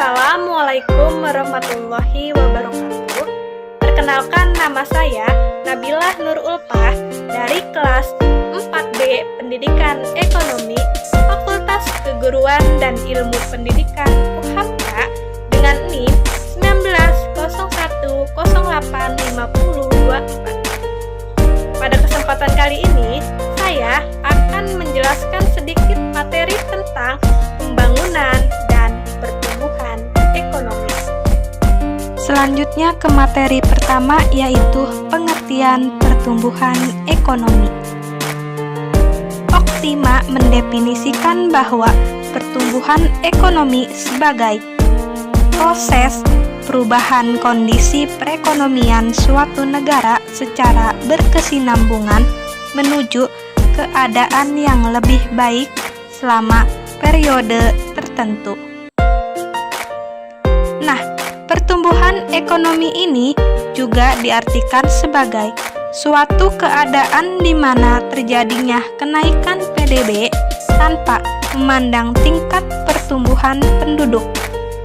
Assalamualaikum warahmatullahi wabarakatuh. Perkenalkan, nama saya Nabilah Nur Ulfah dari kelas 4B Pendidikan Ekonomi Fakultas Keguruan dan Ilmu Pendidikan UHAMKA dengan NIM 1901085024. Pada kesempatan kali ini, saya akan menjelaskan sedikit materi tentang pembangunan dan pertumbuhan ekonomi. Selanjutnya ke materi pertama, yaitu pengertian pertumbuhan ekonomi. Optima mendefinisikan bahwa pertumbuhan ekonomi sebagai proses perubahan kondisi perekonomian suatu negara secara berkesinambungan menuju keadaan yang lebih baik selama periode tertentu. Nah, pertumbuhan ekonomi ini juga diartikan sebagai suatu keadaan di mana terjadinya kenaikan PDB tanpa memandang tingkat pertumbuhan penduduk.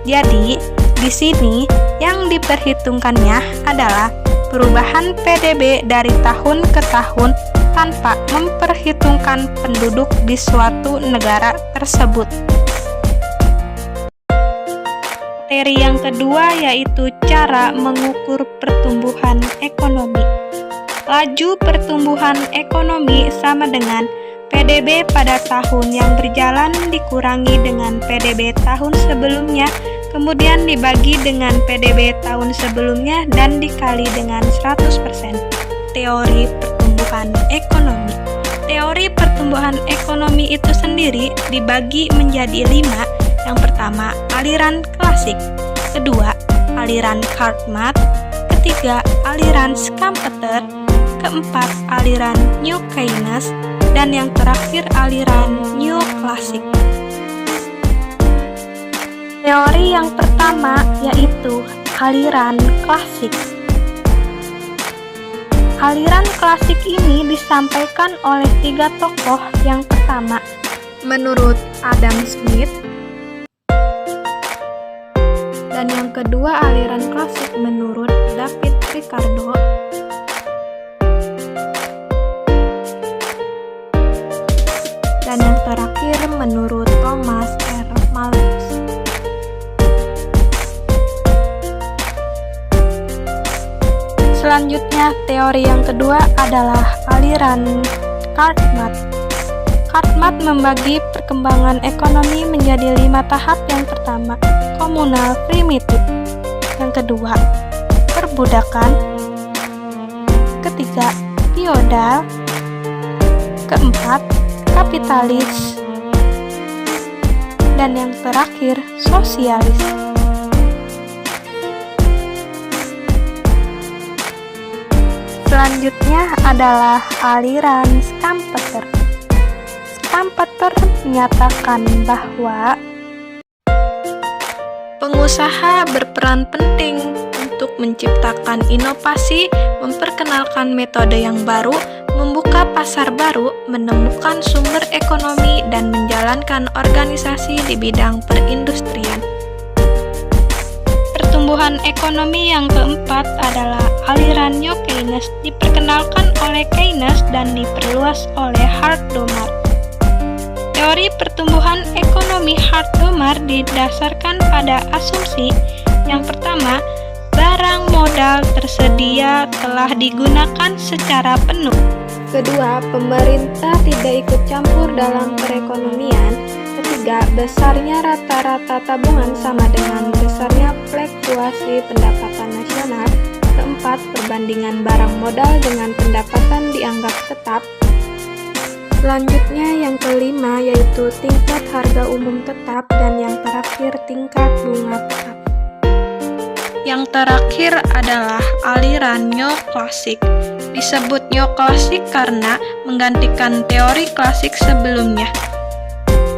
Jadi, di sini yang diperhitungkannya adalah perubahan PDB dari tahun ke tahun tanpa memperhitungkan penduduk di suatu negara tersebut. Materi yang kedua yaitu cara mengukur pertumbuhan ekonomi. Laju pertumbuhan ekonomi sama dengan PDB pada tahun yang berjalan dikurangi dengan PDB tahun sebelumnya, kemudian dibagi dengan PDB tahun sebelumnya dan dikali dengan 100%. Teori pertumbuhan ekonomi. Teori pertumbuhan ekonomi itu sendiri dibagi menjadi 5. Yang pertama, aliran klasik. Kedua, aliran Cartman. Ketiga, aliran Schumpeter. Keempat, aliran New Keynes. Dan yang terakhir, aliran New Classic. Teori yang pertama yaitu aliran klasik. Aliran klasik ini disampaikan oleh 3 tokoh. Yang pertama, menurut Adam Smith. Dan yang kedua, aliran klasik menurut David Ricardo. Dan yang terakhir menurut Thomas R. Malthus. Selanjutnya, teori yang kedua adalah aliran Cartman. Cartman membagi perkembangan ekonomi menjadi 5 tahap. Yang pertama, komunal primitif. Yang kedua, perbudakan. Ketiga, feodal. Keempat, kapitalis. Dan yang terakhir, sosialis. Selanjutnya adalah aliran Schumpeter. Schumpeter menyatakan bahwa pengusaha berperan penting untuk menciptakan inovasi, memperkenalkan metode yang baru, membuka pasar baru, menemukan sumber ekonomi, dan menjalankan organisasi di bidang perindustrian. Pertumbuhan ekonomi yang keempat adalah aliran New Keynes, diperkenalkan oleh Keynes dan diperluas oleh Hartdomer. Teori pertumbuhan ekonomi Hartdomer didasarkan pada asumsi yang pertama, barang modal tersedia telah digunakan secara penuh. Kedua, pemerintah tidak ikut campur dalam perekonomian. Ketiga, besarnya rata-rata tabungan sama dengan besarnya fluktuasi pendapatan nasional. Keempat, perbandingan barang modal dengan pendapatan dianggap tetap. Selanjutnya yang kelima yaitu tingkat harga umum tetap, dan yang terakhir tingkat bunga tetap. Yang terakhir adalah aliran neoklasik. Disebut neoklasik karena menggantikan teori klasik sebelumnya.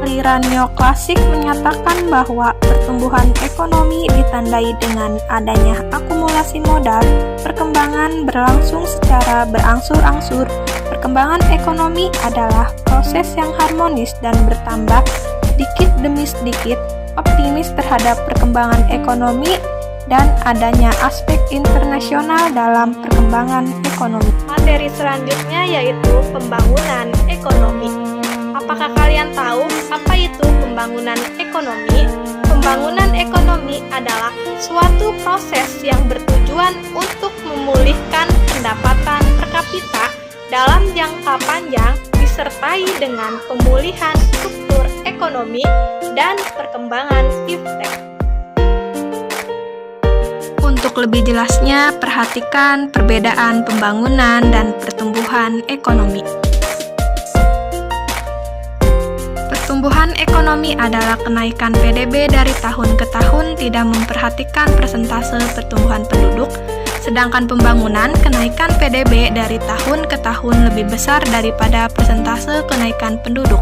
Aliran neoklasik menyatakan bahwa pertumbuhan ekonomi ditandai dengan adanya akumulasi modal, perkembangan berlangsung secara berangsur-angsur. Perkembangan ekonomi adalah proses yang harmonis dan bertambah sedikit demi sedikit optimis terhadap perkembangan ekonomi dan adanya aspek internasional dalam perkembangan ekonomi. Materi selanjutnya yaitu pembangunan ekonomi. Apakah kalian tahu apa itu pembangunan ekonomi? Pembangunan ekonomi adalah suatu proses yang bertujuan untuk memulihkan pendapatan per kapita dalam jangka panjang disertai dengan pemulihan struktur ekonomi dan perkembangan iptek. Untuk lebih jelasnya, perhatikan perbedaan pembangunan dan pertumbuhan ekonomi. Pertumbuhan ekonomi adalah kenaikan PDB dari tahun ke tahun tidak memperhatikan persentase pertumbuhan penduduk, sedangkan pembangunan kenaikan PDB dari tahun ke tahun lebih besar daripada persentase kenaikan penduduk.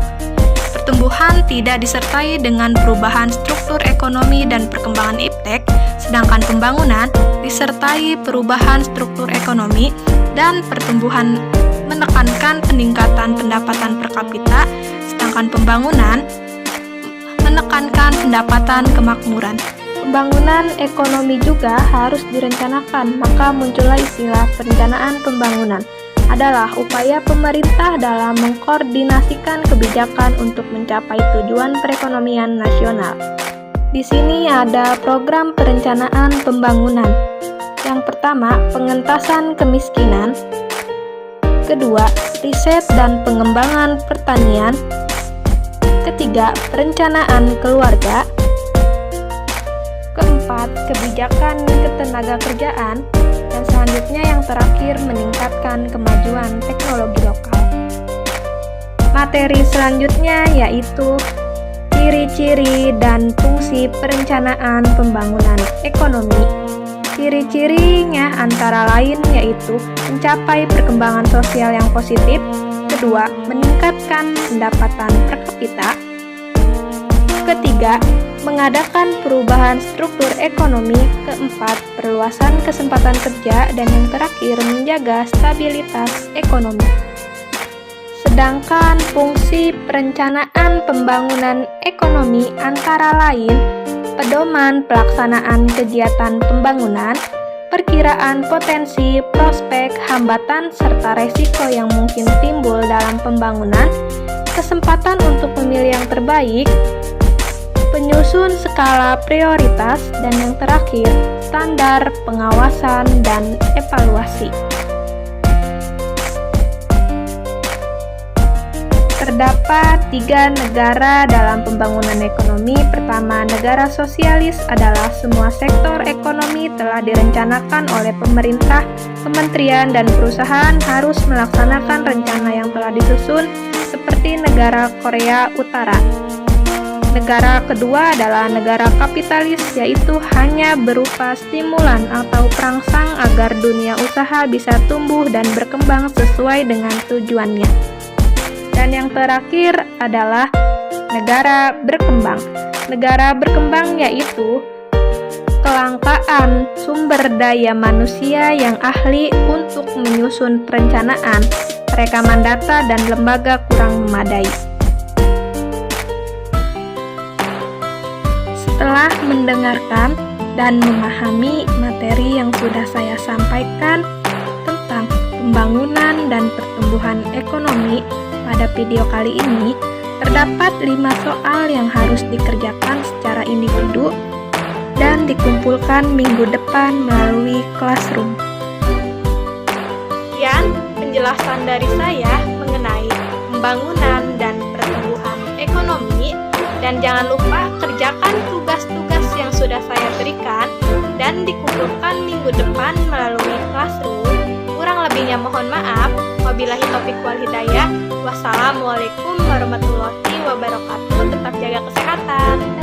Pertumbuhan tidak disertai dengan perubahan struktur ekonomi dan perkembangan iptek, sedangkan pembangunan disertai perubahan struktur ekonomi dan pertumbuhan menekankan peningkatan pendapatan per kapita, sedangkan pembangunan menekankan pendapatan kemakmuran. Pembangunan ekonomi juga harus direncanakan, maka muncullah istilah perencanaan pembangunan. Adalah upaya pemerintah dalam mengkoordinasikan kebijakan untuk mencapai tujuan perekonomian nasional. Di sini ada program perencanaan pembangunan. Yang pertama, pengentasan kemiskinan. Kedua, riset dan pengembangan pertanian. Ketiga, perencanaan keluarga. Keempat, kebijakan ketenagakerjaan. Dan selanjutnya yang terakhir, meningkatkan kemajuan teknologi lokal. Materi selanjutnya yaitu ciri-ciri dan fungsi perencanaan pembangunan ekonomi. Ciri-cirinya antara lain yaitu mencapai perkembangan sosial yang positif. Kedua, meningkatkan pendapatan per kapita. Ketiga, mengadakan perubahan struktur ekonomi. Keempat, perluasan kesempatan kerja. Dan yang terakhir, menjaga stabilitas ekonomi. Sedangkan fungsi perencanaan pembangunan ekonomi antara lain pedoman pelaksanaan kegiatan pembangunan, perkiraan potensi, prospek, hambatan, serta resiko yang mungkin timbul dalam pembangunan, kesempatan untuk memilih yang terbaik, penyusun skala prioritas, dan yang terakhir, standar pengawasan dan evaluasi. Terdapat 3 negara dalam pembangunan ekonomi. Pertama, negara sosialis adalah semua sektor ekonomi telah direncanakan oleh pemerintah, kementerian, dan perusahaan harus melaksanakan rencana yang telah disusun, seperti negara Korea Utara. Negara kedua adalah negara kapitalis, yaitu hanya berupa stimulan atau perangsang agar dunia usaha bisa tumbuh dan berkembang sesuai dengan tujuannya. Dan yang terakhir adalah negara berkembang. Negara berkembang yaitu kelangkaan sumber daya manusia yang ahli untuk menyusun perencanaan, rekaman data, dan lembaga kurang memadai. Setelah mendengarkan dan memahami materi yang sudah saya sampaikan tentang pembangunan dan pertumbuhan ekonomi pada video kali ini, terdapat 5 soal yang harus dikerjakan secara individu dan dikumpulkan minggu depan melalui Classroom. Sekian penjelasan dari saya mengenai pembangunan dan pertumbuhan ekonomi, dan jangan lupa kerjakan tugas-tugas yang sudah saya berikan dan dikumpulkan minggu depan melalui Classroom. Kurang lebihnya mohon maaf. Wabillahi taufiq wal hidayah. Wassalamualaikum warahmatullahi wabarakatuh. Tetap jaga kesehatan.